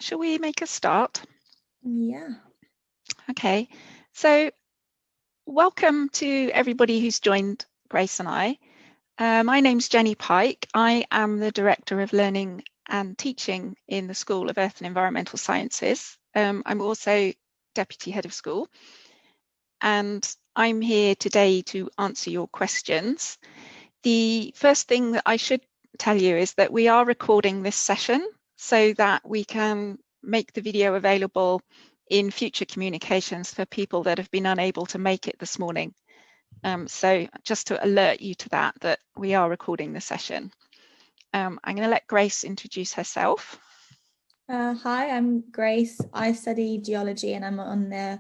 shall we make a start? Yeah. Okay, so welcome to everybody who's joined Grace and I. My name's Jenny Pike. I am the Director of Learning and Teaching in the School of Earth and Environmental Sciences. I'm also Deputy Head of School, and I'm here today to answer your questions. The first thing that I should tell you is that we are recording this session so that we can make the video available in future communications for people that have been unable to make it this morning. So just to alert you to that we are recording the session. I'm going to let Grace introduce herself. Hi, I'm Grace. I study geology and I'm on the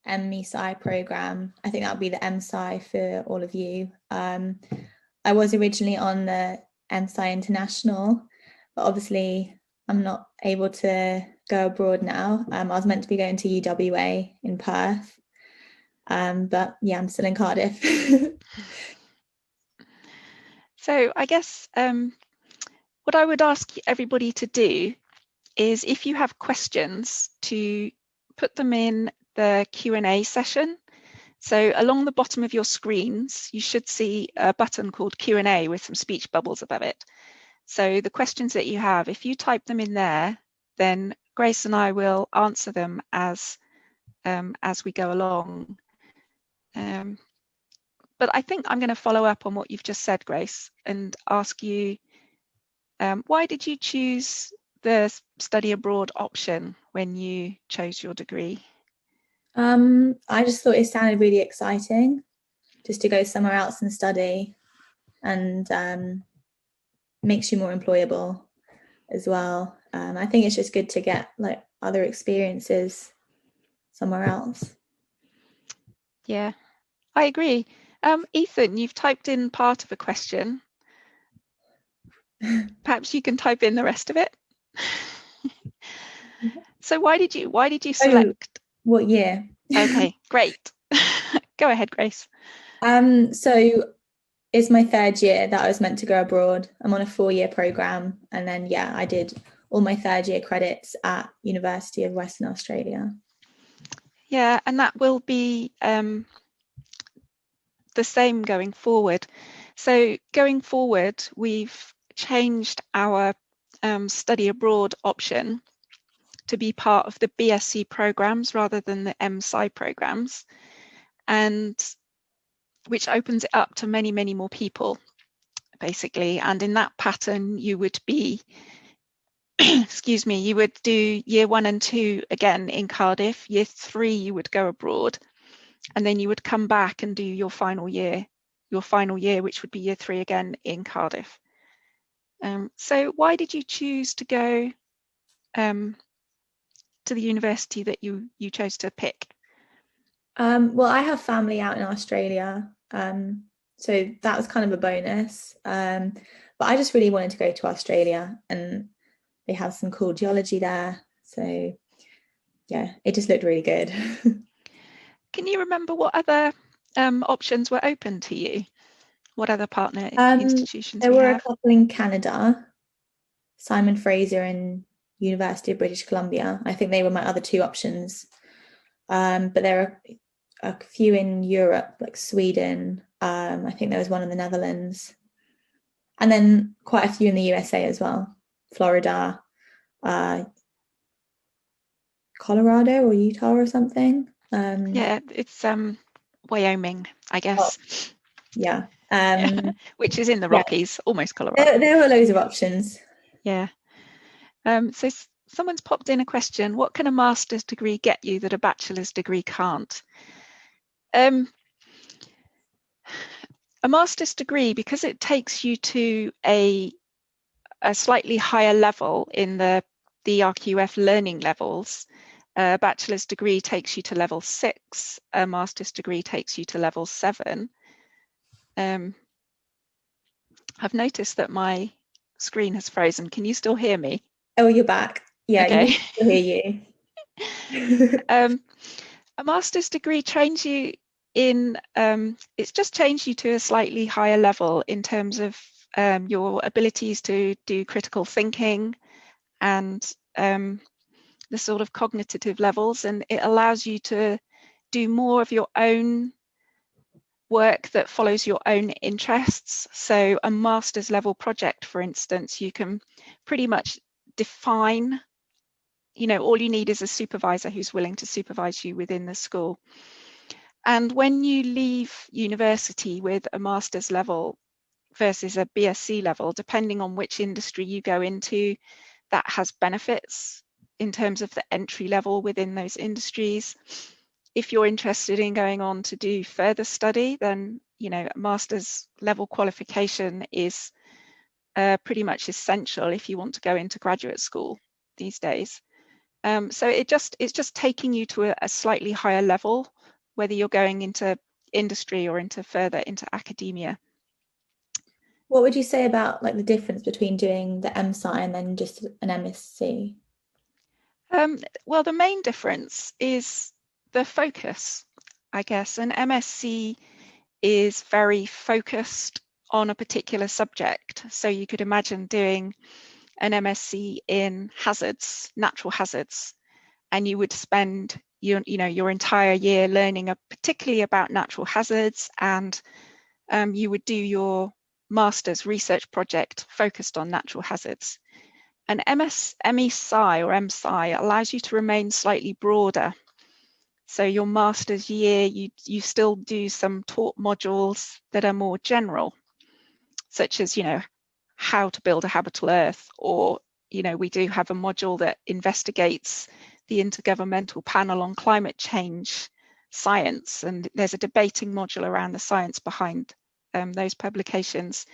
MESci program. I think that'll be the MSci for all of you. I was originally on the MSci International, but obviously I'm not able to go abroad now. I was meant to be going to UWA in Perth, but yeah, I'm still in Cardiff. So I guess what I would ask everybody to do is, if you have questions, to put them in the Q&A session. So along the bottom of your screens, you should see a button called Q&A with some speech bubbles above it. So the questions that you have, if you type them in there, then Grace and I will answer them as we go along. But I think I'm going to follow up on what you've just said, Grace, and ask you, why did you choose the study abroad option when you chose your degree? I just thought it sounded really exciting just to go somewhere else and study, and makes you more employable as well. I think it's just good to get like other experiences somewhere else. Yeah, I agree. Ethan, you've typed in part of a question. Perhaps you can type in the rest of it. So why did you select? What year? Okay, great. Go ahead, Grace. So it's my third year that I was meant to go abroad. I'm on a 4-year program, and then yeah, I did all my third year credits at University of Western Australia. Yeah, and that will be the same going forward. So going forward, we've changed our study abroad option to be part of the BSc programs rather than the MSci programs, and which opens it up to many, many more people, basically. And in that pattern, you would be, excuse me, you would do year 1 and 2 again in Cardiff. Year 3, you would go abroad, and then you would come back and do your final year, which would be year 3 again in Cardiff. So why did you choose to go to the university that you chose to pick? Well, I have family out in Australia, so that was kind of a bonus. But I just really wanted to go to Australia, and they have some cool geology there. So yeah, it just looked really good. Can you remember what other options were open to you? What other partner institutions There we were a have? couple in Canada, Simon Fraser and University of British Columbia. I think they were my other 2 options. But there are a few in Europe, like Sweden. I think there was one in the Netherlands, and then quite a few in the USA as well. Florida, Colorado or Utah or something. Yeah, it's Wyoming, I guess. Oh, yeah. Which is in the Yeah, Rockies, almost Colorado. there were loads of options. Yeah. So someone's popped in a question: what can a master's degree get you that a bachelor's degree can't? A master's degree, because it takes you to a slightly higher level in the RQF learning levels. A bachelor's degree takes you to level 6. A master's degree takes you to level 7. I've noticed that my screen has frozen. Can you still hear me? Oh, you're back. Yeah, Okay. you can hear you. A master's degree trains you in, it's just changed you to a slightly higher level in terms of your abilities to do critical thinking and the sort of cognitive levels, and it allows you to do more of your own work that follows your own interests. So a master's level project, for instance, you can pretty much define, all you need is a supervisor who's willing to supervise you within the school. And when you leave university with a master's level versus a BSc level, depending on which industry you go into, that has benefits in terms of the entry level within those industries. If you're interested in going on to do further study, then a master's level qualification is pretty much essential if you want to go into graduate school these days. So it's just taking you to a slightly higher level, whether you're going into industry or further into academia. What would you say about like the difference between doing the MSci and then just an MSc? Well, the main difference is the focus, I guess. An MSc is very focused on a particular subject. So you could imagine doing an MSc in hazards, natural hazards, and you would spend your entire year learning particularly about natural hazards, and you would do your master's research project focused on natural hazards. An ME-Sci or MSci allows you to remain slightly broader. So your master's year, you still do some taught modules that are more general, such as, how to build a habitable Earth, or, we do have a module that investigates the Intergovernmental Panel on Climate Change science, and there's a debating module around the science behind those publications.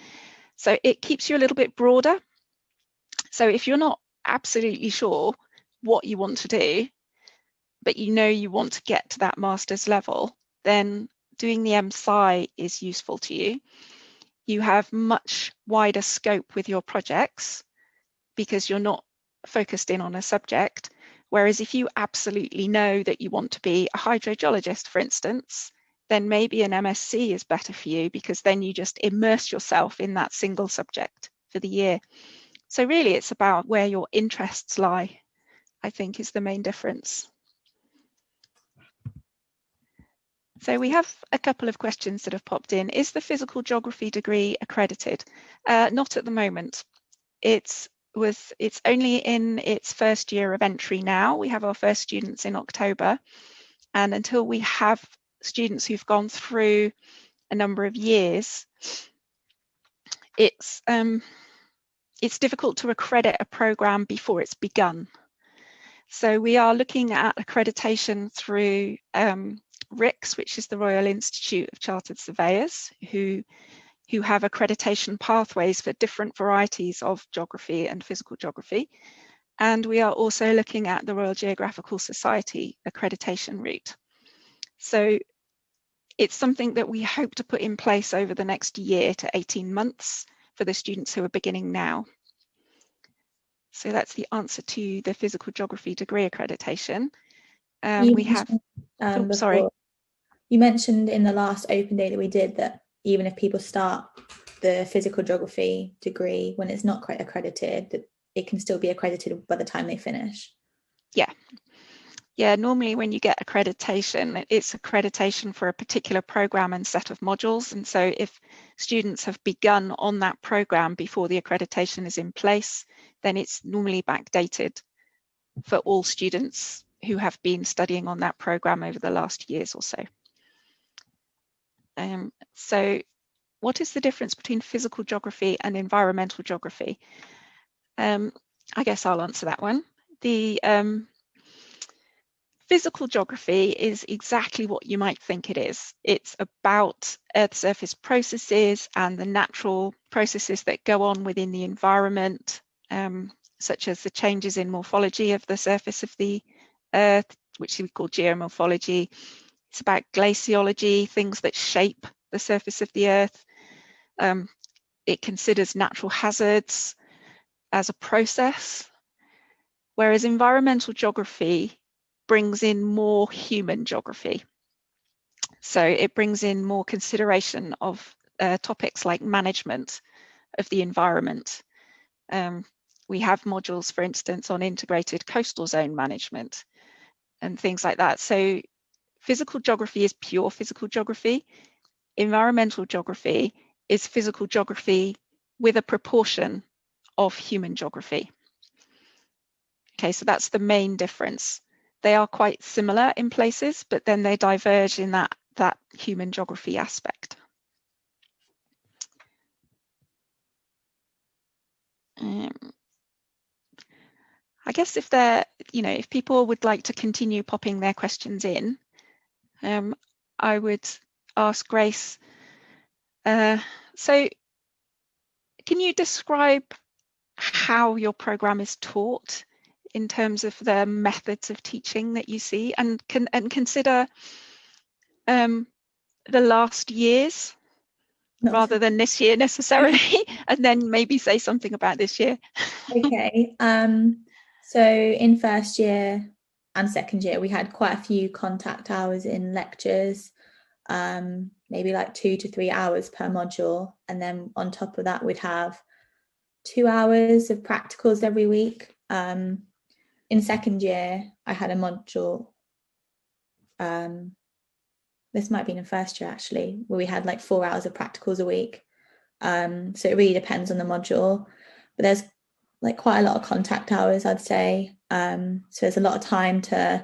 So it keeps you a little bit broader. So if you're not absolutely sure what you want to do, but you want to get to that master's level, then doing the MSci is useful to you. You have much wider scope with your projects because you're not focused in on a subject. Whereas if you absolutely know that you want to be a hydrogeologist, for instance, then maybe an MSc is better for you, because then you just immerse yourself in that single subject for the year. So really it's about where your interests lie, I think, is the main difference. So we have a couple of questions that have popped in. Is the physical geography degree accredited? Not at the moment. It's only in its first year of entry now. We have our first students in October, and until we have students who've gone through a number of years, it's difficult to accredit a program before it's begun. So we are looking at accreditation through RICS, which is the Royal Institute of Chartered Surveyors, who have accreditation pathways for different varieties of geography and physical geography. And we are also looking at the Royal Geographical Society accreditation route. So it's something that we hope to put in place over the next year to 18 months for the students who are beginning now. So that's the answer to the physical geography degree accreditation. We have, sorry. You mentioned in the last open day that we did that even if people start the physical geography degree when it's not quite accredited, that it can still be accredited by the time they finish. Yeah, normally when you get accreditation, it's accreditation for a particular program and set of modules. And so if students have begun on that program before the accreditation is in place, then it's normally backdated for all students who have been studying on that program over the last years or so. So what is the difference between physical geography and environmental geography? I guess I'll answer that one. The physical geography is exactly what you might think it is. It's about Earth surface processes and the natural processes that go on within the environment, such as the changes in morphology of the surface of the Earth, which we call geomorphology. It's about glaciology, things that shape the surface of the Earth. It considers natural hazards as a process, whereas environmental geography brings in more human geography. So it brings in more consideration of topics like management of the environment. we have modules, for instance, on integrated coastal zone management and things like that. So physical geography is pure physical geography. Environmental geography is physical geography with a proportion of human geography. Okay, so that's the main difference. They are quite similar in places, but then they diverge in that human geography aspect. I guess if if people would like to continue popping their questions in, I would ask Grace. So, can you describe how your program is taught in terms of the methods of teaching that you see, and consider the last years rather than this year necessarily, and then maybe say something about this year. Okay. So in first year and second year, we had quite a few contact hours in lectures, maybe like 2 to 3 hours per module. And then on top of that, we'd have 2 hours of practicals every week. In second year, I had a module, this might be in first year actually, where we had like 4 hours of practicals a week. So it really depends on the module, but there's like quite a lot of contact hours, I'd say. So there's a lot of time to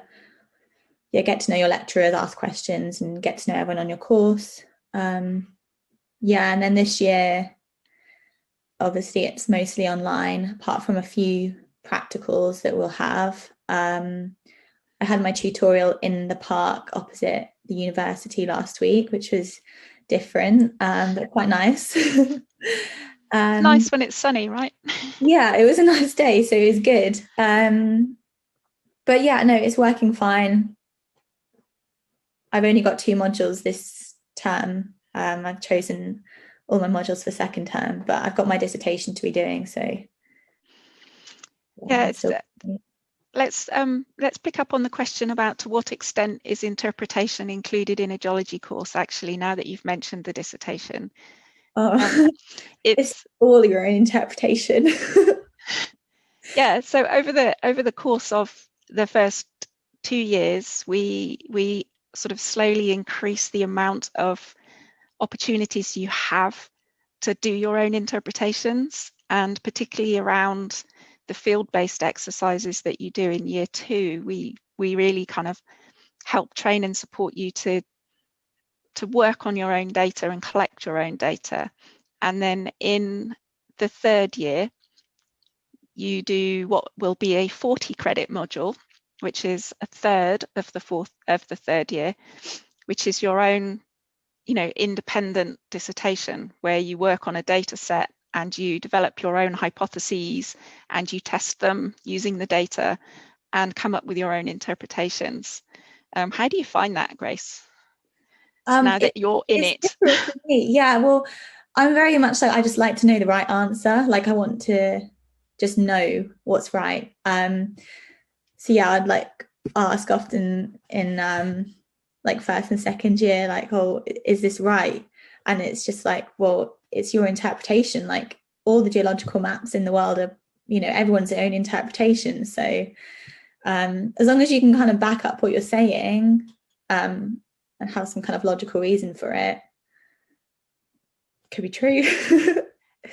get to know your lecturers, ask questions, and get to know everyone on your course. And then this year, obviously, it's mostly online, apart from a few practicals that we'll have. I had my tutorial in the park opposite the university last week, which was different, but quite nice. It's nice when it's sunny, right? Yeah, it was a nice day, so it was good. But yeah, no, it's working fine. I've only got 2 modules this term. I've chosen all my modules for second term, but I've got my dissertation to be doing, so yeah. Let's pick up on the question about to what extent is interpretation included in a geology course, actually, now that you've mentioned the dissertation. It's all your own interpretation. Yeah, so over the course of the first 2 years, we sort of slowly increase the amount of opportunities you have to do your own interpretations, and particularly around the field-based exercises that you do in year 2, we really kind of help train and support you to work on your own data and collect your own data. And then in the third year, you do what will be a 40 credit module, which is a third of the third year, which is your own, independent dissertation, where you work on a data set and you develop your own hypotheses and you test them using the data and come up with your own interpretations. How do you find that, Grace? Now that you're in it. Yeah, well, I'm very much so, I just like to know the right answer. Like I want to just know what's right. So yeah, I'd like ask often in like first and second year, like, oh, is this right? And it's just like, well, it's your interpretation. Like all the geological maps in the world are, everyone's own interpretation. So as long as you can kind of back up what you're saying, and have some kind of logical reason for it, could be true.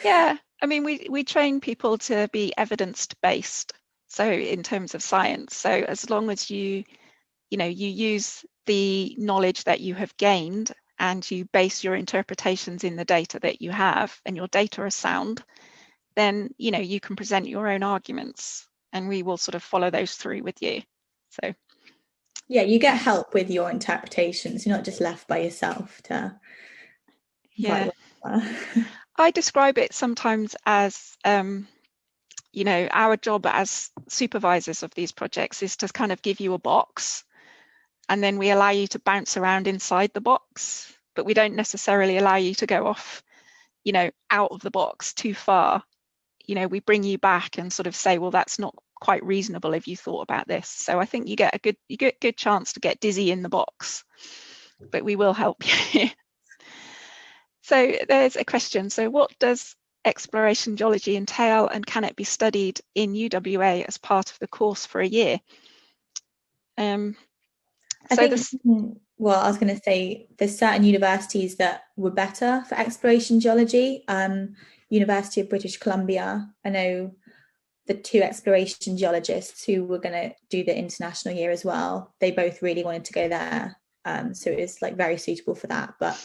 Yeah, I mean, we train people to be evidence-based. So in terms of science, so as long as you use the knowledge that you have gained and you base your interpretations in the data that you have, and your data are sound, then you can present your own arguments, and we will sort of follow those through with you. So yeah, you get help with your interpretations. You're not just left by yourself to yeah. I describe it sometimes as our job as supervisors of these projects is to kind of give you a box, and then we allow you to bounce around inside the box, but we don't necessarily allow you to go off out of the box too far. We bring you back and sort of say, well, that's not quite reasonable if you thought about this. So I think you get a good chance to get dizzy in the box, but we will help you. So there's a question. So what does exploration geology entail, and can it be studied in UWA as part of the course for a year? I think, well, I was going to say there's certain universities that were better for exploration geology. University of British Columbia, I know the two exploration geologists who were going to do the international year as well, they both really wanted to go there. So it's like very suitable for that. But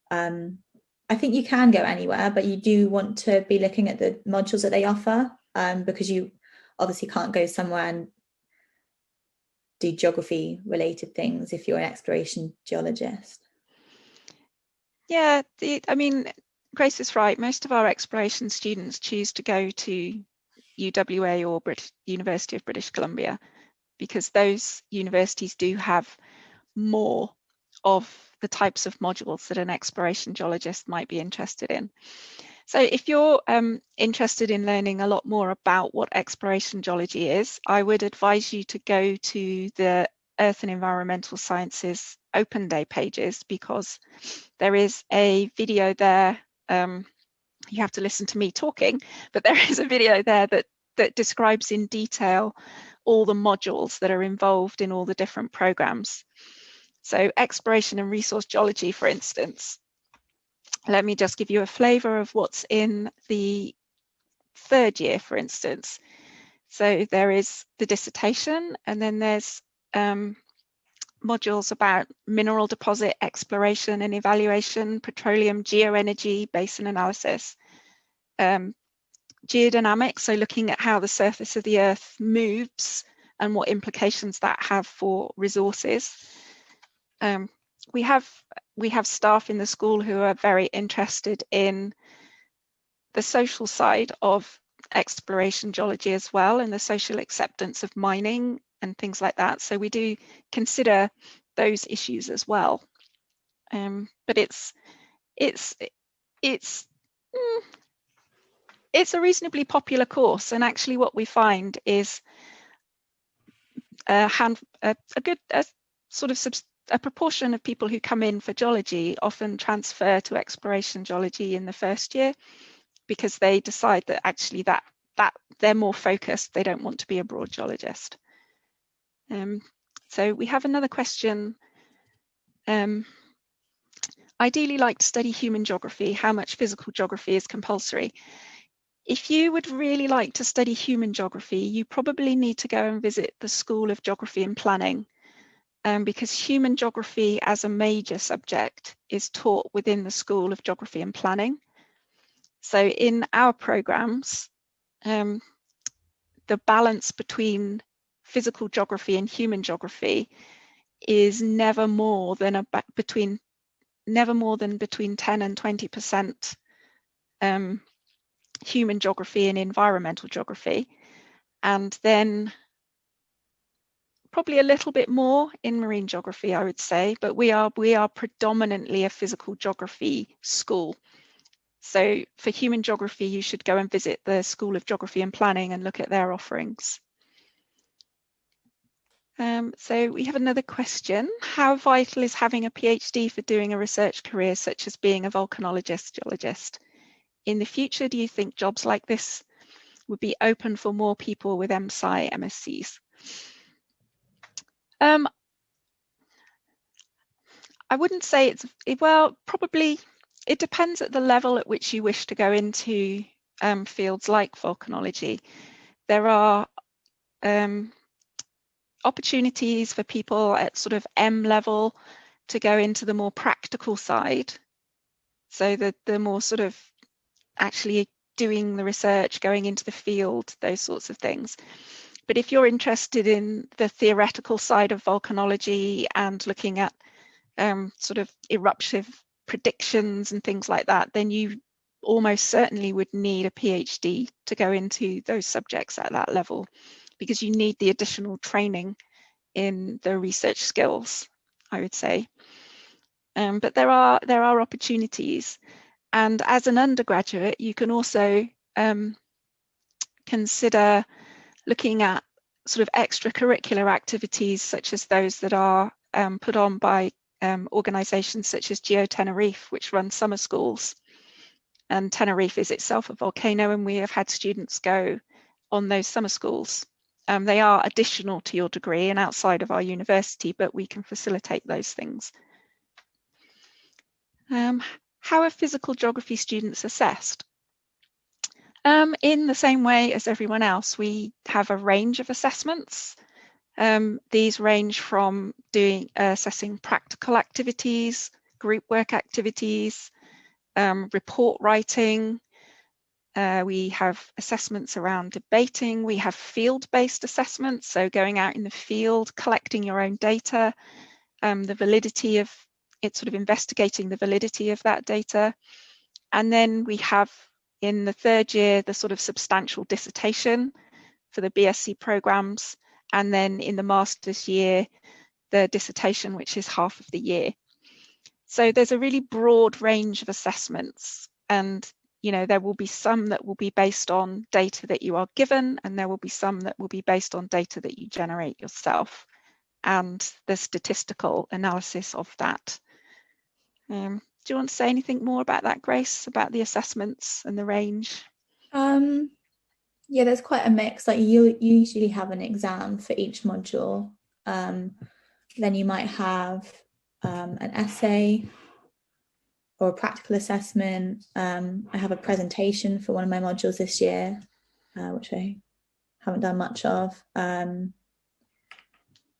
I think you can go anywhere, but you do want to be looking at the modules that they offer, because you obviously can't go somewhere and do geography related things if you're an exploration geologist. Yeah, I mean, Grace is right. Most of our exploration students choose to go to UWA or University of British Columbia, because those universities do have more of the types of modules that an exploration geologist might be interested in. So if you're interested in learning a lot more about what exploration geology is, I would advise you to go to the Earth and Environmental Sciences Open Day pages, because there is a video there. You have to listen to me talking, but there is a video there that describes in detail all the modules that are involved in all the different programs. So exploration and resource geology, for instance, let me just give you a flavour of what's in the third year, for instance. So there is the dissertation, and then there's modules about mineral deposit exploration and evaluation, petroleum geoenergy, basin analysis, geodynamics, so looking at how the surface of the Earth moves and what implications that have for resources. We have staff in the school who are very interested in the social side of exploration geology as well, and the social acceptance of mining and things like that. So we do consider those issues as well. But it's a reasonably popular course, and actually what we find is a proportion of people who come in for geology often transfer to exploration geology in the first year, because they decide that actually that they're more focused, they don't want to be a broad geologist. So we have another question. Ideally like to study human geography, how much physical geography is compulsory? If you would really like to study human geography, you probably need to go and visit the School of Geography and Planning, because human geography as a major subject is taught within the School of Geography and Planning. So in our programs, the balance between physical geography and human geography is never more than between 10 and 20% human geography and environmental geography, and then probably a little bit more in marine geography, I would say, but we are predominantly a physical geography school. So for human geography, you should go and visit the School of Geography and Planning and look at their offerings. So we have another question. How vital is having a PhD for doing a research career such as being a volcanologist, geologist? In the future, do you think jobs like this would be open for more people with MSci, MSCs? I wouldn't say well, probably it depends at the level at which you wish to go into fields like volcanology. There are opportunities for people at sort of M level to go into the more practical side. So the more sort of actually doing the research, going into the field, those sorts of things. But if you're interested in the theoretical side of volcanology and looking at sort of eruptive predictions and things like that, then you almost certainly would need a PhD to go into those subjects at that level, because you need the additional training in the research skills, I would say. But there are opportunities, and as an undergraduate, you can also consider looking at sort of extracurricular activities such as those that are put on by organisations such as Tenerife, which run summer schools. and Tenerife is itself a volcano, and we have had students go on those summer schools. They are additional to your degree and outside of our university, but we can facilitate those things. How are physical geography students assessed? In the same way as everyone else, we have a range of assessments. These range from assessing practical activities, group work activities, report writing. We have assessments around debating. We have field-based assessments, so going out in the field, collecting your own data, the validity of it, sort of investigating the validity of that data. And then we have in the third year the sort of substantial dissertation for the BSc programs, and then in the master's year the dissertation, which is half of the year. So there's a really broad range of assessments, and there will be some that will be based on data that you are given, and there will be some that will be based on data that you generate yourself and the statistical analysis of that. Do you want to say anything more about that, Grace, about the assessments and the range? Yeah, there's quite a mix. Like you usually have an exam for each module. Then you might have an essay or a practical assessment. I have a presentation for one of my modules this year, which I haven't done much of.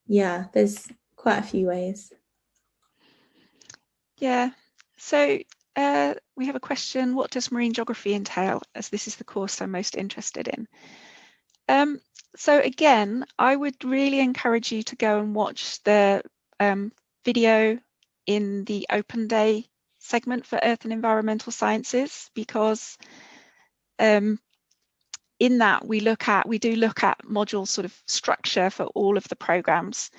Yeah, there's quite a few ways. Yeah, so we have a question: what does marine geography entail, as this is the course I'm most interested in? So again, I would really encourage you to go and watch the video in the Open Day segment for Earth and Environmental Sciences, because in that we do look at module sort of structure for all of the programs.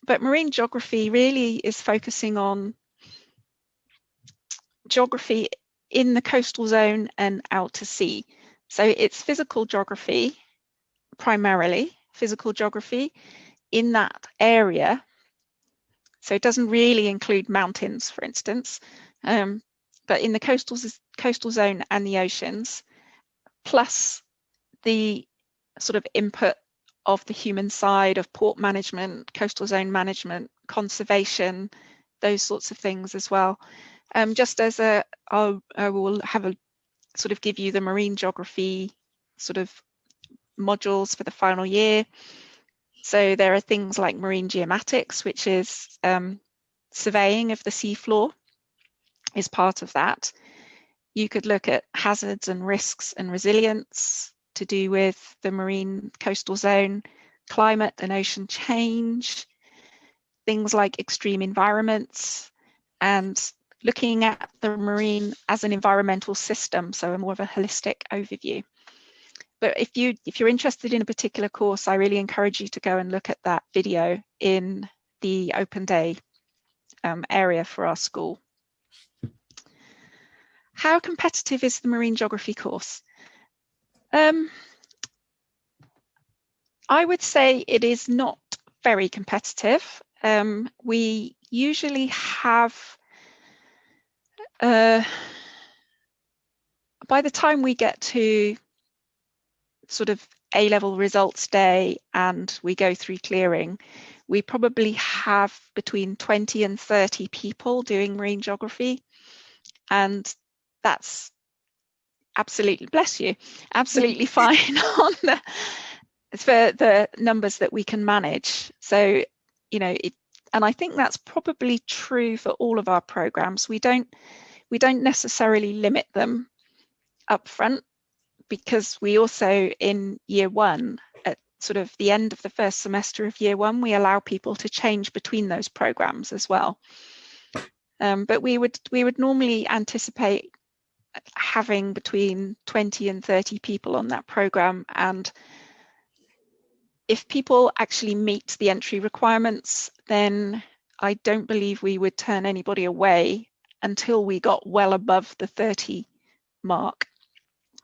But marine geography really is focusing on geography in the coastal zone and out to sea. So it's physical geography, primarily physical geography in that area. So it doesn't really include mountains, for instance, but in the coastal zone and the oceans, plus the sort of input of the human side of port management, coastal zone management, conservation, those sorts of things as well. Just as I will have a sort of give you the marine geography sort of modules for the final year. So there are things like marine geomatics, which is surveying of the seafloor, is part of that. You could look at hazards and risks and resilience to do with the marine coastal zone, climate and ocean change, things like extreme environments, and looking at the marine as an environmental system, so more of a holistic overview. But if you're interested in a particular course, I really encourage you to go and look at that video in the Open Day area for our school. How competitive is the marine geography course? I would say it is not very competitive. We usually have, by the time we get to sort of A-level results day and we go through clearing, we probably have between 20 and 30 people doing marine geography, and that's absolutely, bless you, absolutely fine on for the numbers that we can manage. So, and I think that's probably true for all of our programs. We don't necessarily limit them up front, because we also in year one, at sort of the end of the first semester of year one, we allow people to change between those programs as well. But we would normally anticipate having between 20 and 30 people on that program, and if people actually meet the entry requirements, then I don't believe we would turn anybody away until we got well above the 30 mark,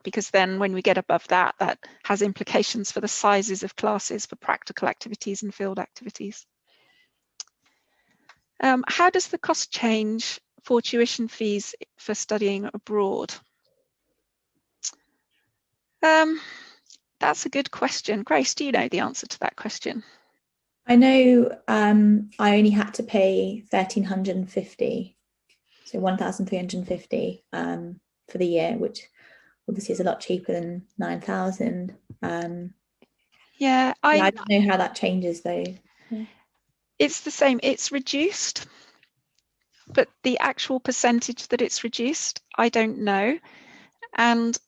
because then when we get above that, that has implications for the sizes of classes for practical activities and field activities. How does the cost change for tuition fees for studying abroad? That's a good question. Grace, do you know the answer to that question? I know I only had to pay 1,350, so 1,350 for the year, which obviously is a lot cheaper than 9,000. Yeah, I don't know how that changes though. It's the same. It's reduced, but the actual percentage that it's reduced, I don't know. And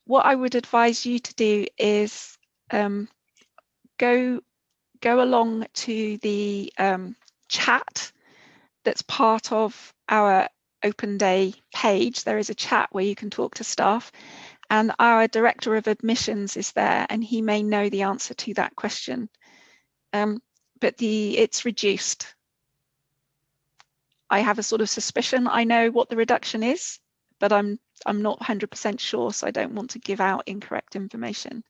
what I would advise you to do is go along to the chat that's part of our open day page. There is a chat where you can talk to staff, and our director of admissions is there, and he may know the answer to that question. But it's reduced. I have a sort of suspicion I know what the reduction is, but I'm not 100% sure, so I don't want to give out incorrect information.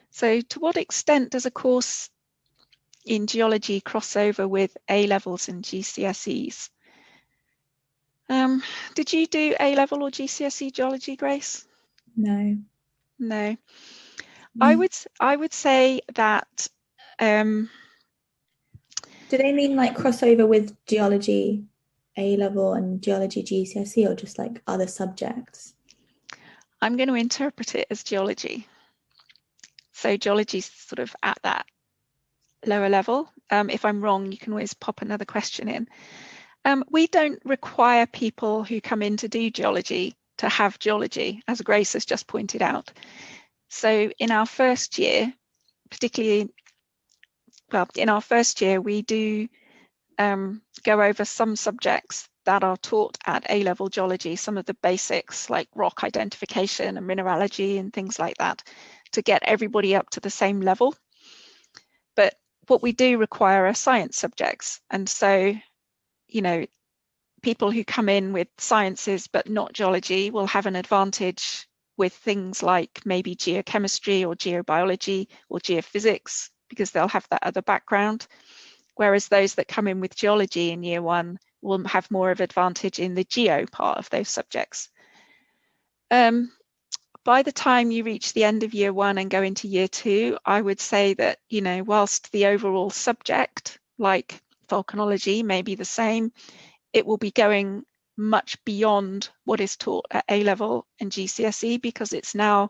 So to what extent does a course in geology cross over with A-levels and GCSEs? Did you do A-level or GCSE geology, Grace? No. No. I would say that do they mean like crossover with geology A-level and geology GCSE, or just like other subjects? I'm going to interpret it as geology. So geology is sort of at that lower level. If I'm wrong, you can always pop another question in. We don't require people who come in to do geology to have geology, as Grace has just pointed out. So in our first year, particularly, well, in our first year, we do go over some subjects that are taught at A-level geology, some of the basics like rock identification and mineralogy and things like that, to get everybody up to the same level. But what we do require are science subjects. And so, you know, people who come in with sciences but not geology will have an advantage with things like maybe geochemistry or geobiology or geophysics, because they'll have that other background. Whereas those that come in with geology in year one will have more of advantage in the geo part of those subjects. By the time you reach the end of year one and go into year two, I would say that, you know, whilst the overall subject, like volcanology, may be the same, it will be going much beyond what is taught at A-level and GCSE, because it's now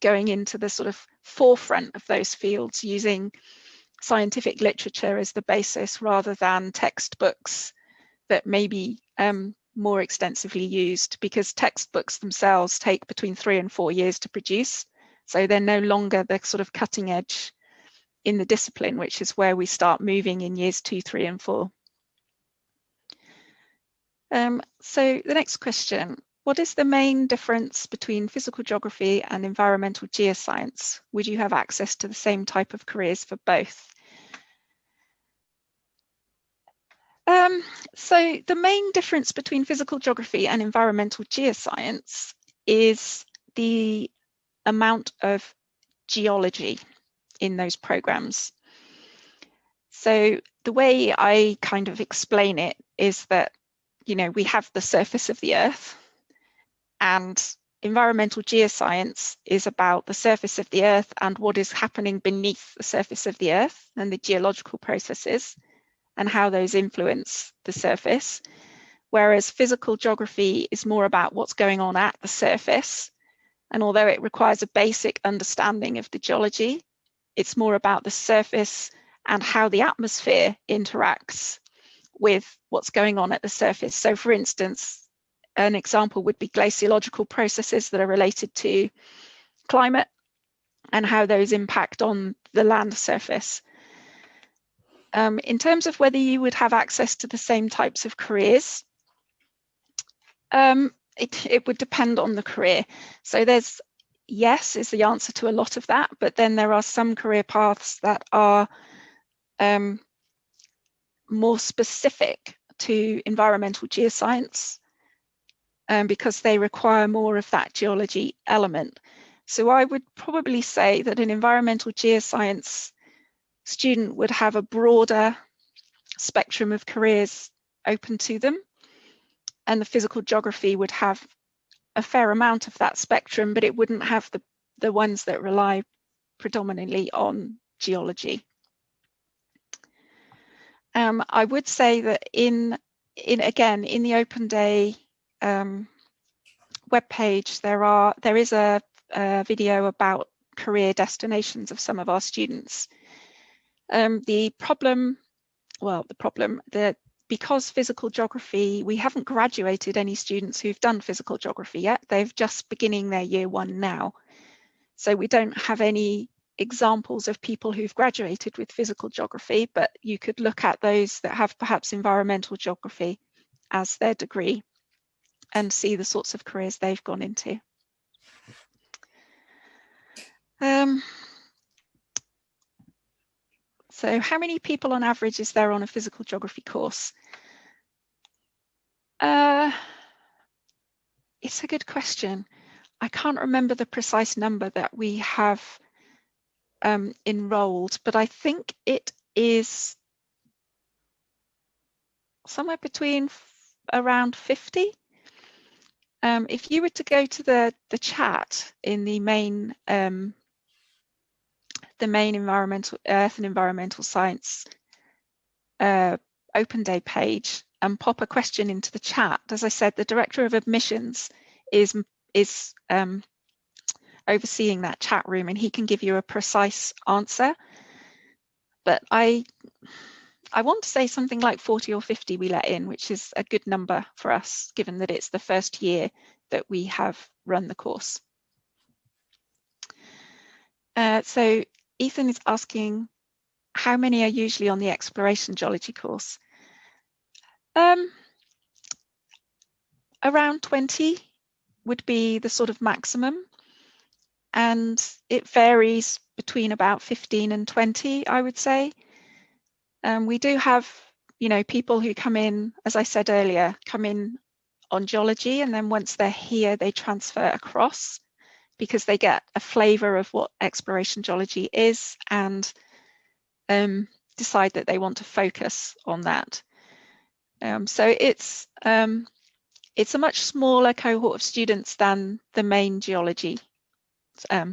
going into the sort of forefront of those fields, using scientific literature as the basis rather than textbooks that may be more extensively used, because textbooks themselves take between 3 and 4 years to produce. So they're no longer the sort of cutting edge in the discipline, which is where we start moving in years 2, 3, and 4. So the next question, what is the main difference between physical geography and environmental geoscience? Would you have access to the same type of careers for both? So the main difference between physical geography and environmental geoscience is the amount of geology in those programs. So the way I kind of explain it is that, you know, we have the surface of the Earth, and environmental geoscience is about the surface of the Earth and what is happening beneath the surface of the Earth and the geological processes and how those influence the surface. Whereas physical geography is more about what's going on at the surface. And although it requires a basic understanding of the geology, it's more about the surface and how the atmosphere interacts with what's going on at the surface. So for instance, an example would be glaciological processes that are related to climate and how those impact on the land surface. In terms of whether you would have access to the same types of careers, it would depend on the career. So there's, yes is the answer to a lot of that, but then there are some career paths that are more specific to environmental geoscience because they require more of that geology element. So I would probably say that an environmental geoscience student would have a broader spectrum of careers open to them, and the physical geography would have a fair amount of that spectrum, but it wouldn't have the ones that rely predominantly on geology. I would say that in the Open Day webpage, there is a video about career destinations of some of our students. Because physical geography, we haven't graduated any students who've done physical geography yet. They're just beginning their year one now. So we don't have any examples of people who've graduated with physical geography, but you could look at those that have perhaps environmental geography as their degree and see the sorts of careers they've gone into. So how many people on average is there on a physical geography course? It's a good question. I can't remember the precise number that we have enrolled, but I think it is somewhere between around 50. If you were to go to the chat in the main environmental earth and environmental science Open Day page and pop a question into the chat, as I said, the Director of Admissions is overseeing that chat room, and he can give you a precise answer. But I want to say something like 40 or 50 we let in, which is a good number for us, given that it's the first year that we have run the course. So Ethan is asking, how many are usually on the exploration geology course? Around 20 would be the sort of maximum, and it varies between about 15 and 20, I would say. We do have, people who come in, as I said earlier, come in on geology, and then once they're here, they transfer across because they get a flavour of what exploration geology is and decide that they want to focus on that. So it's a much smaller cohort of students than the main geology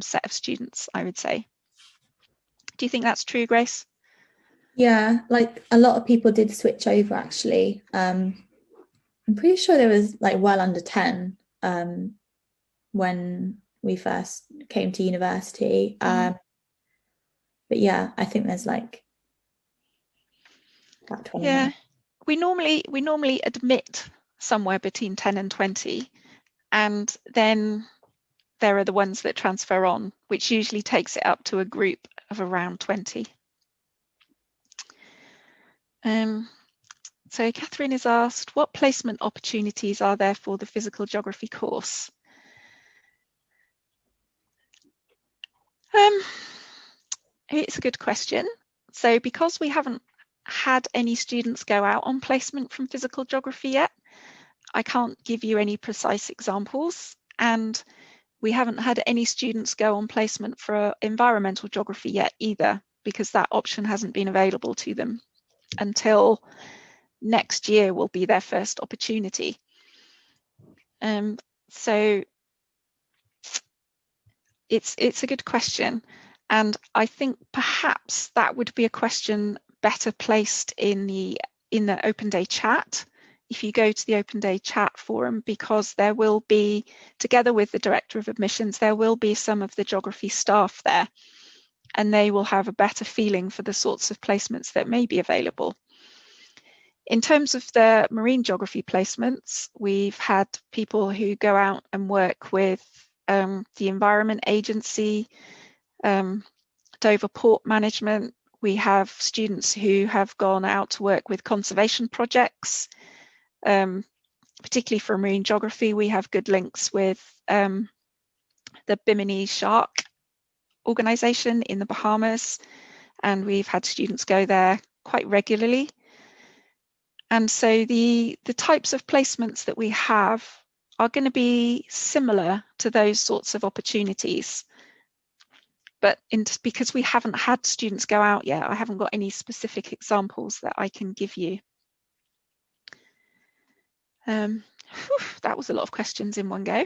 set of students, I would say. Do you think that's true, Grace? Yeah, like a lot of people did switch over actually. I'm pretty sure there was like well under 10 when we first came to university. But yeah, I think there's like about 20 Yeah, now. we normally admit somewhere between 10 and 20, and then there are the ones that transfer on, which usually takes it up to a group of around 20. So Catherine has asked, what placement opportunities are there for the physical geography course? It's a good question. So because we haven't had any students go out on placement from physical geography yet, I can't give you any precise examples, and we haven't had any students go on placement for environmental geography yet either, because that option hasn't been available to them until next year will be their first opportunity. So it's a good question, and I think perhaps that would be a question better placed in the Open Day chat. If you go to the Open Day chat forum, because there will be, together with the Director of Admissions, there will be some of the geography staff there, and they will have a better feeling for the sorts of placements that may be available. In terms of the marine geography placements, we've had people who go out and work with the Environment Agency, Dover Port Management. We have students who have gone out to work with conservation projects, particularly for marine geography. We have good links with the Bimini Shark organisation in the Bahamas, and we've had students go there quite regularly. And so the types of placements that we have are going to be similar to those sorts of opportunities. But because we haven't had students go out yet, I haven't got any specific examples that I can give you. That was a lot of questions in one go.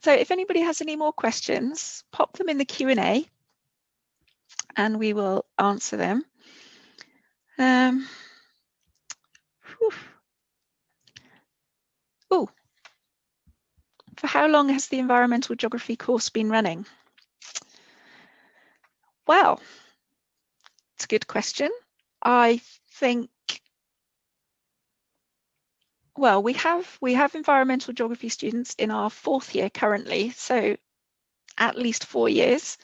So if anybody has any more questions, pop them in the Q&A and we will answer them. Oh, for how long has the environmental geography course been running? Well, it's a good question. I think, well, we have environmental geography students in our 4th year currently, so at least 4 years.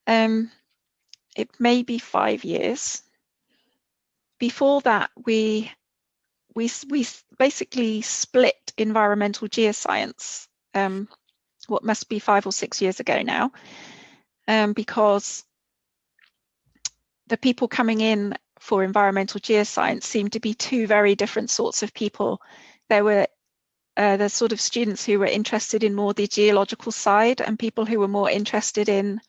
It may be 5 years. Before that, we basically split environmental geoscience, what must be 5 or 6 years ago now, because the people coming in for environmental geoscience seemed to be two very different sorts of people. There were the sort of students who were interested in more the geological side and people who were more interested in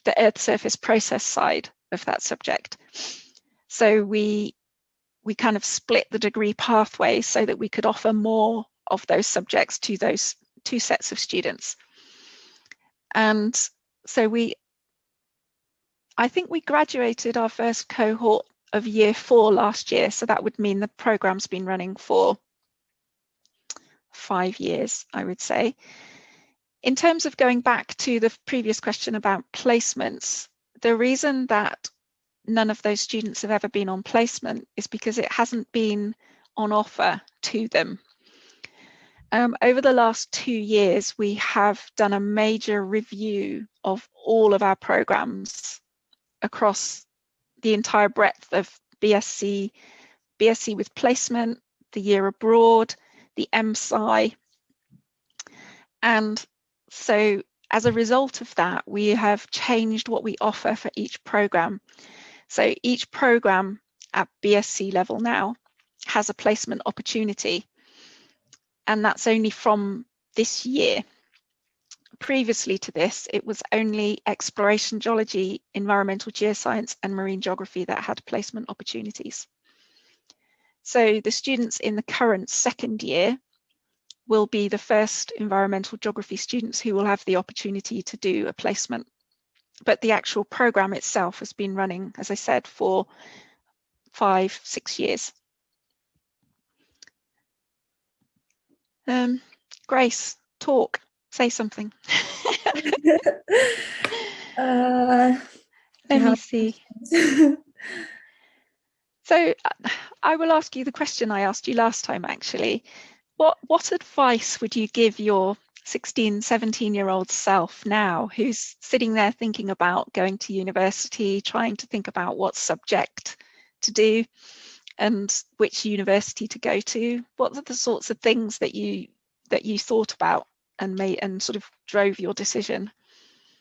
the Earth surface process side of that subject. So we kind of split the degree pathway so that we could offer more of those subjects to those two sets of students. And so I think we graduated our first cohort of year 4 last year. So that would mean the program's been running for 5 years, I would say. In terms of going back to the previous question about placements, the reason that none of those students have ever been on placement is because it hasn't been on offer to them. Over the last 2 years, we have done a major review of all of our programs across the entire breadth of BSc with placement, the year abroad, the MSci. And so as a result of that, we have changed what we offer for each program. So each program at BSc level now has a placement opportunity, and that's only from this year. Previously to this, it was only exploration geology, environmental geoscience, and marine geography that had placement opportunities. So the students in the current 2nd year will be the first environmental geography students who will have the opportunity to do a placement. But the actual program itself has been running, as I said, for 5, 6 years. Grace, talk, say something. Let me see. So I will ask you the question I asked you last time, actually. What advice would you give your 16, 17-year-old self now who's sitting there thinking about going to university, trying to think about what subject to do and which university to go to? What are the sorts of things that you thought about and sort of drove your decision?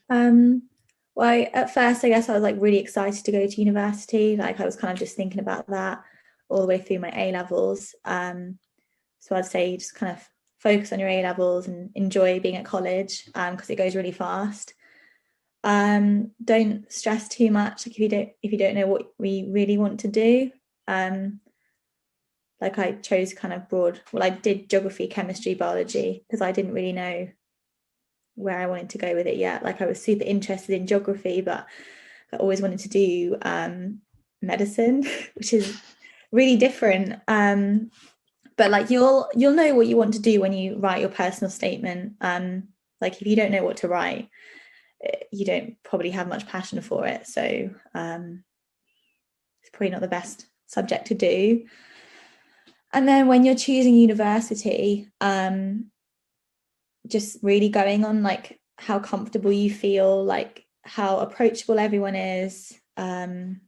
Well, at first, I guess I was like really excited to go to university. Like I was kind of just thinking about that all the way through my A levels. So I'd say just kind of focus on your A levels and enjoy being at college because it goes really fast. Don't stress too much. Like if you don't know what we really want to do. Like I chose kind of broad. Well, I did geography, chemistry, biology because I didn't really know where I wanted to go with it yet. Like I was super interested in geography, but I always wanted to do medicine, which is really different. But like you'll know what you want to do when you write your personal statement. Like if you don't know what to write, you don't probably have much passion for it. So it's probably not the best subject to do. And then when you're choosing university, just really going on like how comfortable you feel, like how approachable everyone is. One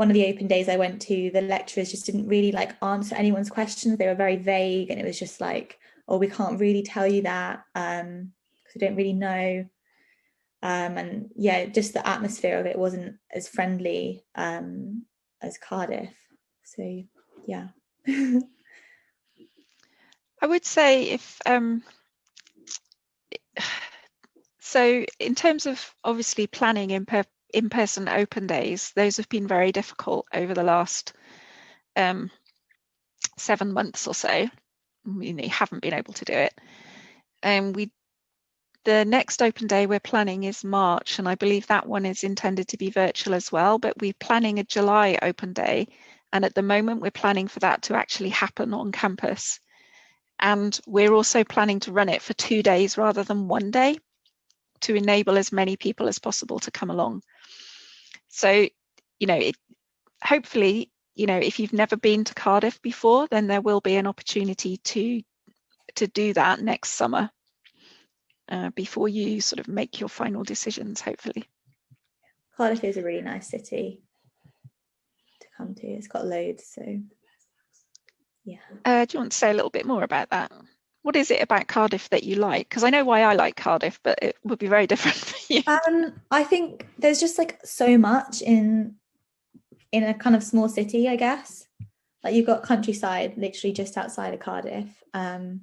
of the open days I went to, the lecturers just didn't really like answer anyone's questions. They were very vague, and it was just like, oh, we can't really tell you that because we don't really know. And yeah, just the atmosphere of it wasn't as friendly as Cardiff. So yeah. I would say if so in terms of obviously planning in-person open days, those have been very difficult over the last 7 months or so. You haven't been able to do it. The next open day we're planning is March, and I believe that one is intended to be virtual as well, but we're planning a July open day, and at the moment we're planning for that to actually happen on campus. And we're also planning to run it for 2 days rather than 1 day to enable as many people as possible to come along. So, hopefully, if you've never been to Cardiff before, then there will be an opportunity to do that next summer before you sort of make your final decisions, hopefully. Cardiff is a really nice city to come to. It's got loads, so yeah. Do you want to say a little bit more about that? What is it about Cardiff that you like? Because I know why I like Cardiff, but it would be very different for you. I think there's just like so much in a kind of small city, I guess. Like you've got countryside literally just outside of Cardiff. And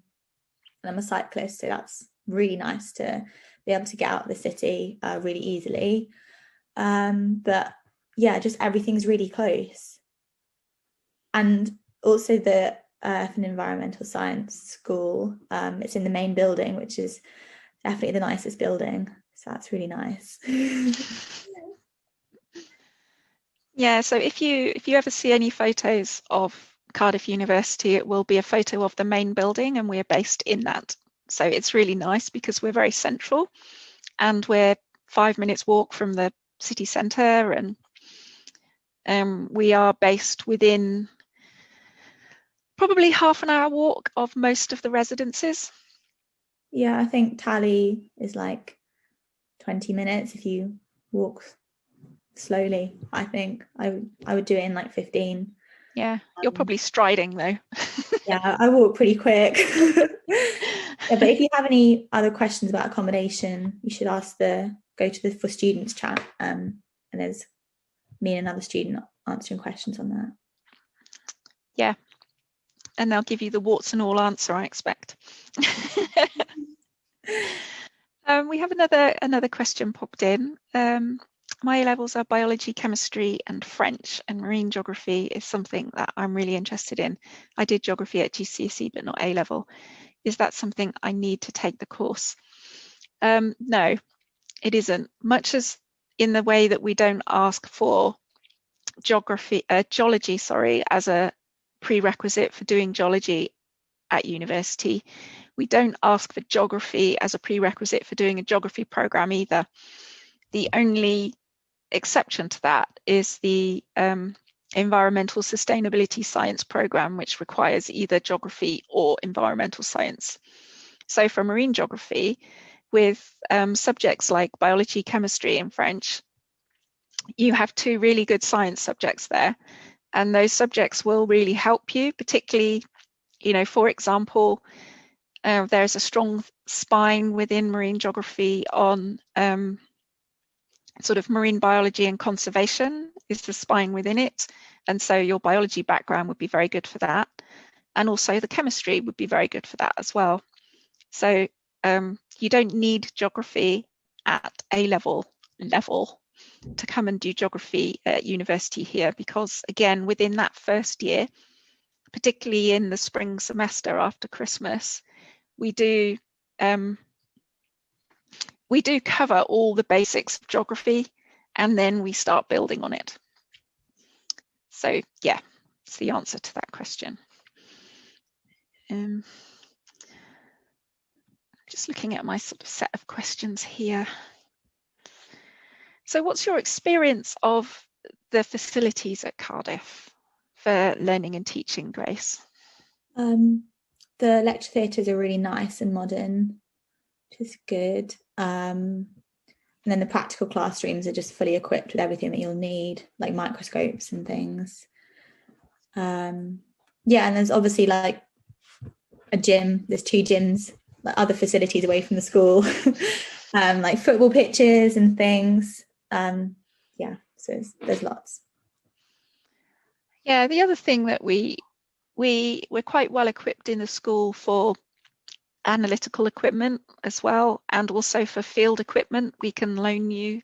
I'm a cyclist, so that's really nice to be able to get out of the city really easily. But yeah, just everything's really close. And also the Earth and Environmental Science School, it's in the main building, which is definitely the nicest building. So that's really nice. Yeah, so if you ever see any photos of Cardiff University, it will be a photo of the main building, and we're based in that. So it's really nice because we're very central, and we're 5 minutes walk from the city centre, and we are based within probably half an hour walk of most of the residences. Yeah, I think Tally is like 20 minutes if you walk slowly. I think I would do it in like 15. Yeah, you're probably striding though. Yeah, I walk pretty quick. Yeah, but if you have any other questions about accommodation, you should go to the For Students chat, and there's me and another student answering questions on that. Yeah, and they'll give you the warts and all answer, I expect. We have another question popped in. My A-levels are biology, chemistry and French, and marine geography is something that I'm really interested in. I did geography at GCSE but not A-level. Is that something I need to take the course? No, it isn't. Much as in the way that we don't ask for geology, as a prerequisite for doing geology at university, we don't ask for geography as a prerequisite for doing a geography program either. The only exception to that is the environmental sustainability science program, which requires either geography or environmental science. So for marine geography, with subjects like biology, chemistry and French, you have 2 really good science subjects there, and those subjects will really help you, particularly, for example, there's a strong spine within marine geography on sort of marine biology and conservation is the spine within it. And so your biology background would be very good for that. And also the chemistry would be very good for that as well. So you don't need geography at A-level to come and do geography at university here, because again, within that first year, particularly in the spring semester after Christmas, we do cover all the basics of geography, and then we start building on it. So yeah, it's the answer to that question. Just looking at my sort of set of questions here. So what's your experience of the facilities at Cardiff for learning and teaching, Grace? The lecture theatres are really nice and modern, which is good. And then the practical classrooms are just fully equipped with everything that you'll need, like microscopes and things. Yeah, and there's obviously like a gym. There's 2 gyms, like other facilities away from the school, like football pitches and things. Yeah, so there's lots. Yeah, the other thing that we we're quite well equipped in the school for analytical equipment as well, and also for field equipment. We can loan you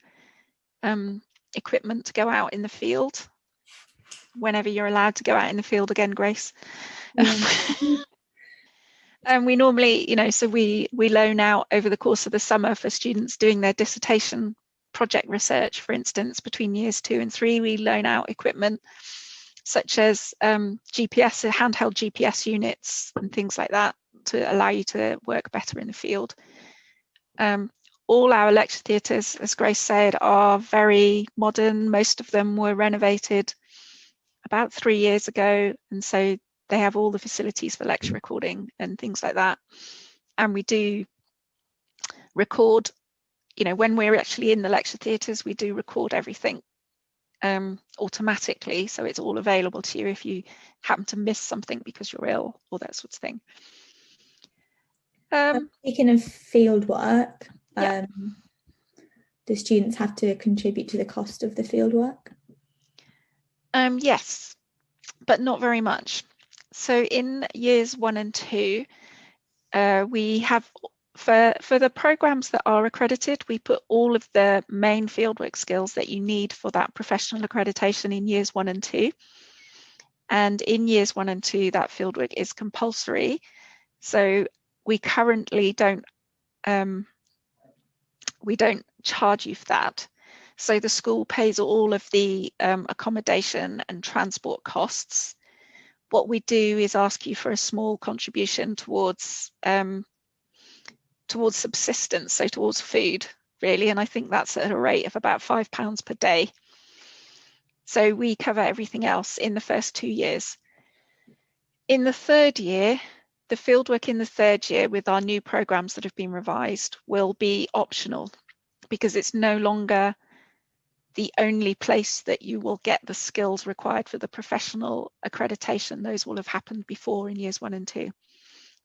equipment to go out in the field whenever you're allowed to go out in the field again, Grace. Yeah. And we normally, so we loan out over the course of the summer for students doing their dissertation project research, for instance, between years 2 and 3, we loan out equipment such as GPS, handheld GPS units and things like that to allow you to work better in the field. All our lecture theatres, as Grace said, are very modern. Most of them were renovated about 3 years ago, and so they have all the facilities for lecture recording and things like that. And we do record, when we're actually in the lecture theatres, we do record everything automatically, so it's all available to you if you happen to miss something because you're ill or that sort of thing. Speaking of field work, yeah. do students have to contribute to the cost of the field work? Yes, but not very much. So in years 1 and 2, we have, for the programs that are accredited, we put all of the main fieldwork skills that you need for that professional accreditation in years 1 and 2. And in years 1 and 2, that fieldwork is compulsory. So we currently don't charge you for that. So the school pays all of the accommodation and transport costs. What we do is ask you for a small contribution towards subsistence, so towards food, really. And I think that's at a rate of about £5 per day. So we cover everything else in the first 2 years. In the third year, the fieldwork in the third year with our new programs that have been revised will be optional, because it's no longer the only place that you will get the skills required for the professional accreditation. Those will have happened before in years 1 and 2.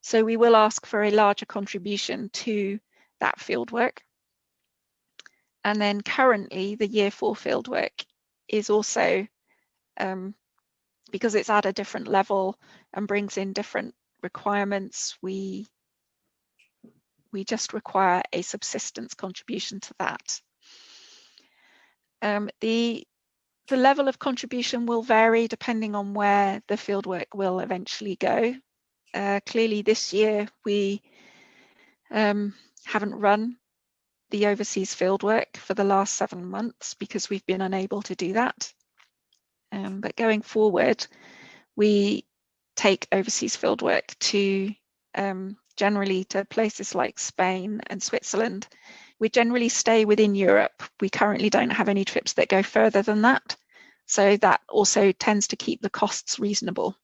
So we will ask for a larger contribution to that fieldwork. And then currently the year 4 fieldwork is also, because it's at a different level and brings in different requirements, we just require a subsistence contribution to that. The level of contribution will vary depending on where the fieldwork will eventually go. Clearly this year we haven't run the overseas fieldwork for the last 7 months because we've been unable to do that. But going forward, we take overseas fieldwork to generally to places like Spain and Switzerland. We generally stay within Europe. We currently don't have any trips that go further than that. So that also tends to keep the costs reasonable.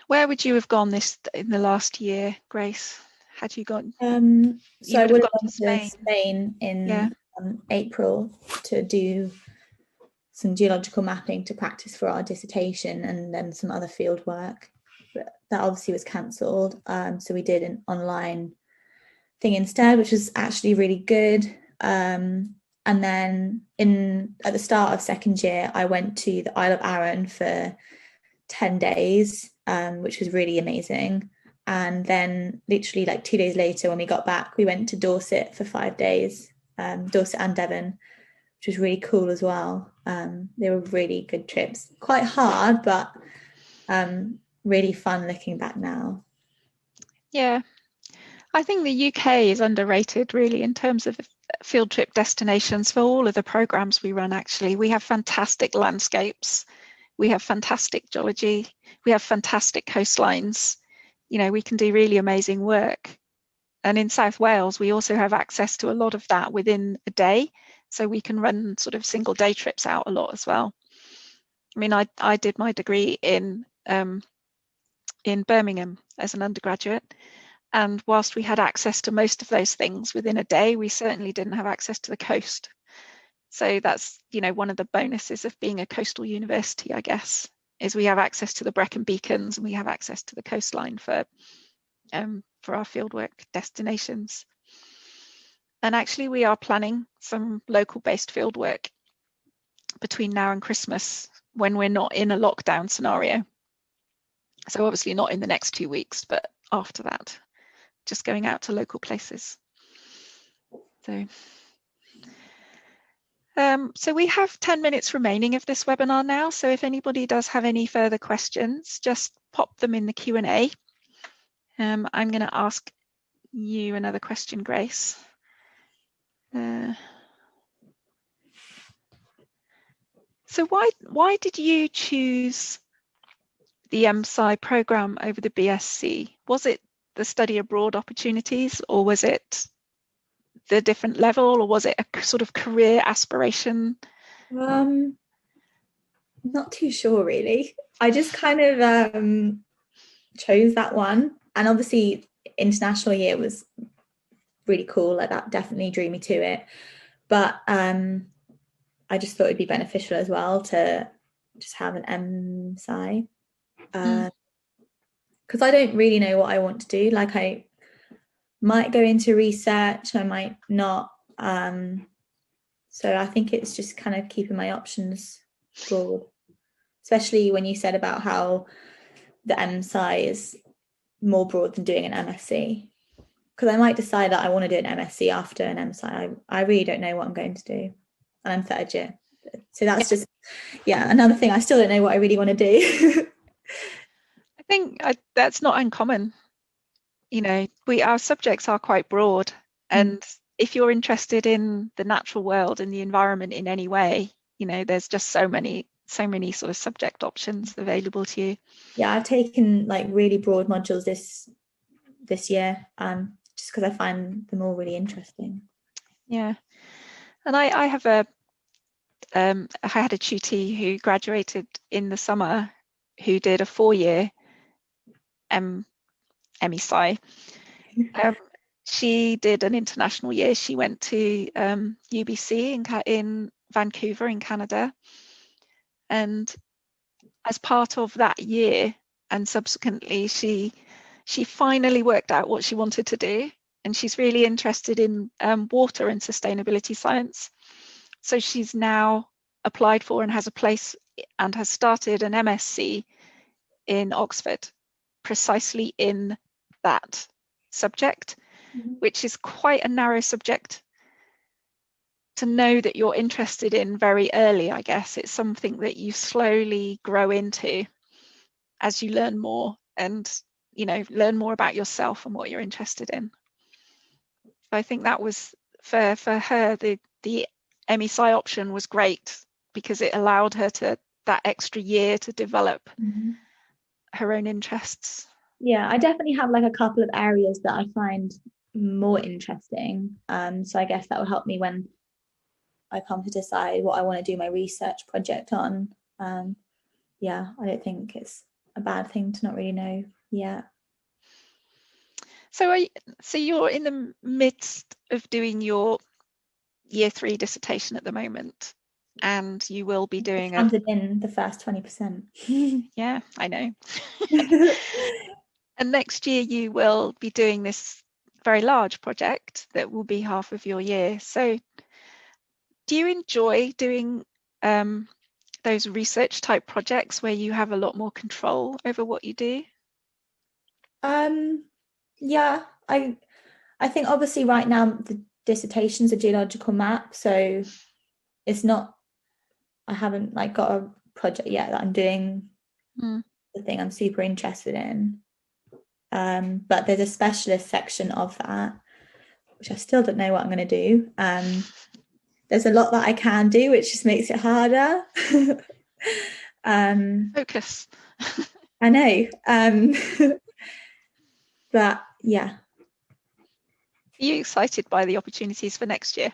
Where would you have gone in the last year, Grace? Had you gone? So I would have gone to Spain in April to do some geological mapping to practice for our dissertation, and then some other field work. But that obviously was cancelled. So we did an online thing instead, which was actually really good. And then at the start of second year, I went to the Isle of Arran for 10 days, which was really amazing. And then literally like 2 days later, when we got back, we went to Dorset for 5 days, Dorset and Devon, which was really cool as well. They were really good trips. Quite hard, but really fun looking back now. Yeah, I think the UK is underrated really in terms of field trip destinations for all of the programs we run. Actually, we have fantastic landscapes, we have fantastic geology, we have fantastic coastlines. We can do really amazing work. And in South Wales, we also have access to a lot of that within a day. So we can run sort of single day trips out a lot as well. I mean, I did my degree in Birmingham as an undergraduate. And whilst we had access to most of those things within a day, we certainly didn't have access to the coast. So that's, one of the bonuses of being a coastal university, I guess, is we have access to the Brecon Beacons and we have access to the coastline for our fieldwork destinations. And actually we are planning some local based fieldwork between now and Christmas when we're not in a lockdown scenario. So obviously not in the next 2 weeks, but after that, just going out to local places. So we have 10 minutes remaining of this webinar now. So if anybody does have any further questions, just pop them in the Q&A. I'm going to ask you another question, Grace. So why did you choose the MSci program over the BSc? Was it the study abroad opportunities, or was it the different level, or was it a sort of career aspiration? Not too sure, really. I just kind of chose that one, and obviously international year was really cool. Like that definitely drew me to it. But I just thought it'd be beneficial as well to just have an MSci, because I don't really know what I want to do. Like I might go into research, I might not. So I think it's just kind of keeping my options broad, especially when you said about how the MSci is more broad than doing an MSc. Because I might decide that I want to do an MSc after an MSci. I really don't know what I'm going to do. And I'm third year. So that's just, another thing. I still don't know what I really want to do. I think that's not uncommon. You know, our subjects are quite broad, and if you're interested in the natural world and the environment in any way, you know, there's just so many sort of subject options available to you. Yeah, I've taken like really broad modules this year, just because I find them all really interesting. Yeah, and I have I had a tutee who graduated in the summer who did a 4-year MSci. She did an international year. She went to UBC in Vancouver in Canada, and as part of that year and subsequently she finally worked out what she wanted to do, and she's really interested in water and sustainability science. So she's now applied for and has a place and has started an MSc in Oxford precisely in that subject, which is quite a narrow subject to know that you're interested in very early. I guess it's something that you slowly grow into as you learn more and, you know, learn more about yourself and what you're interested in. So I think that was for her, the MSci option was great because it allowed her to that extra year to develop her own interests. Yeah, I definitely have like a couple of areas that I find more interesting. So I guess that will help me when I come to decide what I want to do my research project on. Yeah, I don't think it's a bad thing to not really know yet. So you're in the midst of doing your year 3 dissertation at the moment, and you will be doing counted in the first 20%. Yeah, I know. And next year you will be doing this very large project that will be half of your year. So do you enjoy doing those research type projects where you have a lot more control over what you do? Yeah, I think obviously right now the dissertation's a geological map, so it's not, I haven't like got a project yet that I'm doing the thing I'm super interested in. But there's a specialist section of that, which I still don't know what I'm going to do. There's a lot that I can do, which just makes it harder. Focus. I know. But yeah. Are you excited by the opportunities for next year?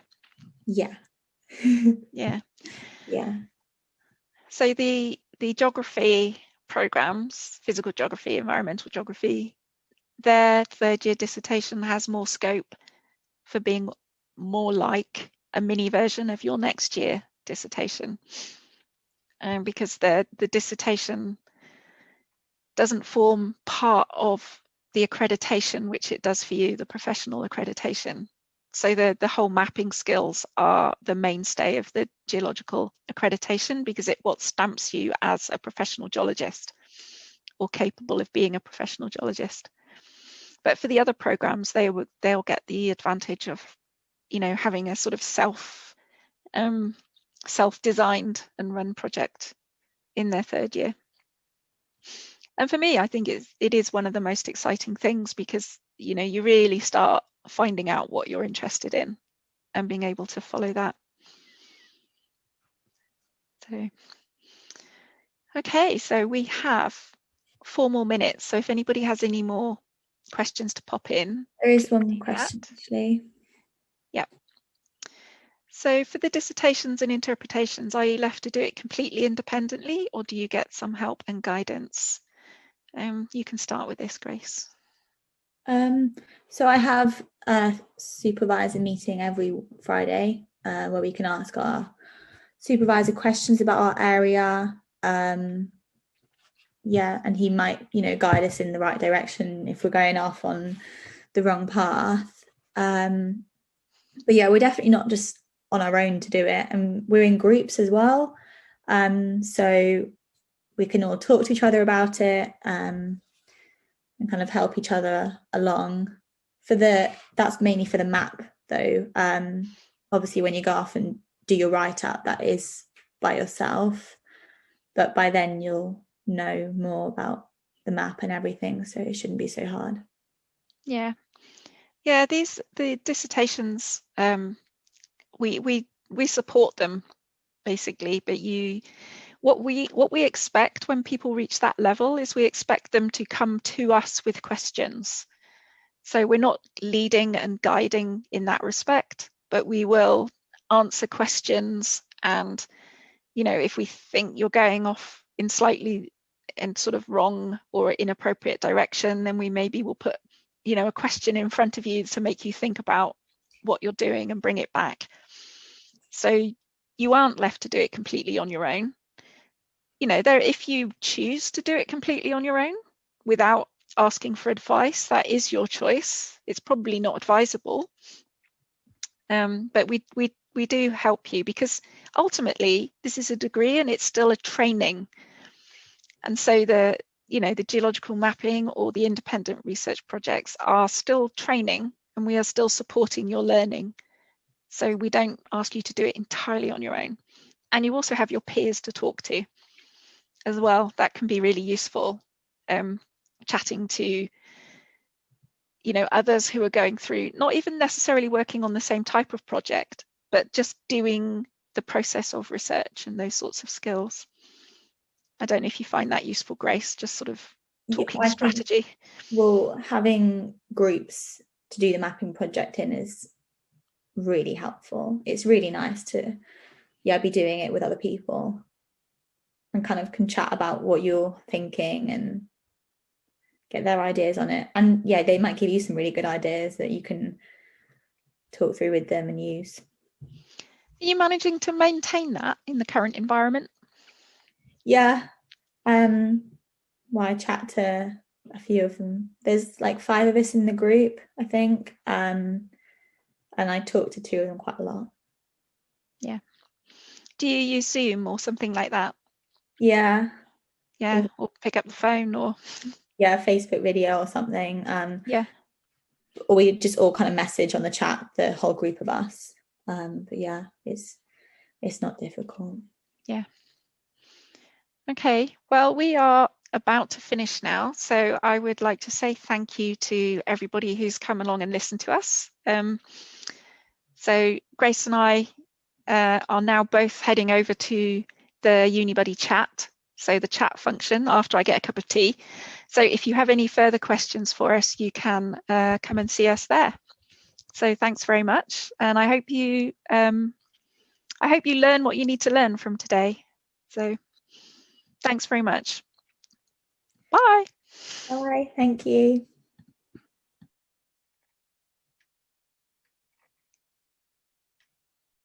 Yeah. Yeah. Yeah. So the geography programs, physical geography, environmental geography, their 3rd year dissertation has more scope for being more like a mini version of your next year dissertation. Because the dissertation doesn't form part of the accreditation, which it does for you, the professional accreditation. So the whole mapping skills are the mainstay of the geological accreditation, because it what stamps you as a professional geologist or capable of being a professional geologist. But for the other programs, they'll get the advantage of, you know, having a sort of self-designed and run project in their third year. And for me, I think it is one of the most exciting things, because, you know, you really start finding out what you're interested in and being able to follow that. So, okay, so we have 4 more minutes. So if anybody has any more questions to pop in. There is one question, actually. Yeah. So for the dissertations and interpretations, are you left to do it completely independently, or do you get some help and guidance? You can start with this, Grace. So I have a supervisor meeting every Friday where we can ask our supervisor questions about our area. Yeah, and he might, you know, guide us in the right direction if we're going off on the wrong path. But yeah, we're definitely not just on our own to do it, and we're in groups as well. So we can all talk to each other about it and kind of help each other along. That's mainly for the map though. Obviously when you go off and do your write-up, that is by yourself, but by then you'll know more about the map and everything, so it shouldn't be so hard. Yeah, the dissertations, we support them basically, but what we expect when people reach that level is we expect them to come to us with questions. So we're not leading and guiding in that respect, but we will answer questions. And, you know, if we think you're going off in slightly and sort of wrong or inappropriate direction, then we maybe will put, you know, a question in front of you to make you think about what you're doing and bring it back. So you aren't left to do it completely on your own. You know, if you choose to do it completely on your own without asking for advice, that is your choice. It's probably not advisable, but we do help you, because ultimately this is a degree and it's still a training. And so the geological mapping or the independent research projects are still training, and we are still supporting your learning. So we don't ask you to do it entirely on your own. And you also have your peers to talk to as well. That can be really useful, chatting to, you know, others who are going through, not even necessarily working on the same type of project, but just doing the process of research and those sorts of skills. I don't know if you find that useful, Grace, just sort of talking strategy. Well, having groups to do the mapping project in is really helpful. It's really nice to be doing it with other people and kind of can chat about what you're thinking and get their ideas on it. And yeah, they might give you some really good ideas that you can talk through with them and use. Are you managing to maintain that in the current environment? Yeah. Well, I chat to a few of them. There's like 5 of us in the group, I think. And I talk to 2 of them quite a lot. Yeah. Do you use Zoom or something like that? Yeah. Yeah, or pick up the phone, or Facebook video or something. Yeah. Or we just all kind of message on the chat, the whole group of us. But yeah, it's not difficult. Yeah. Okay, well, we are about to finish now, so I would like to say thank you to everybody who's come along and listened to us. So Grace and I are now both heading over to the UniBuddy chat, so the chat function, after I get a cup of tea. So if you have any further questions for us, you can come and see us there. So thanks very much, and I hope you learn what you need to learn from today. So thanks very much. Bye. Bye. Thank you.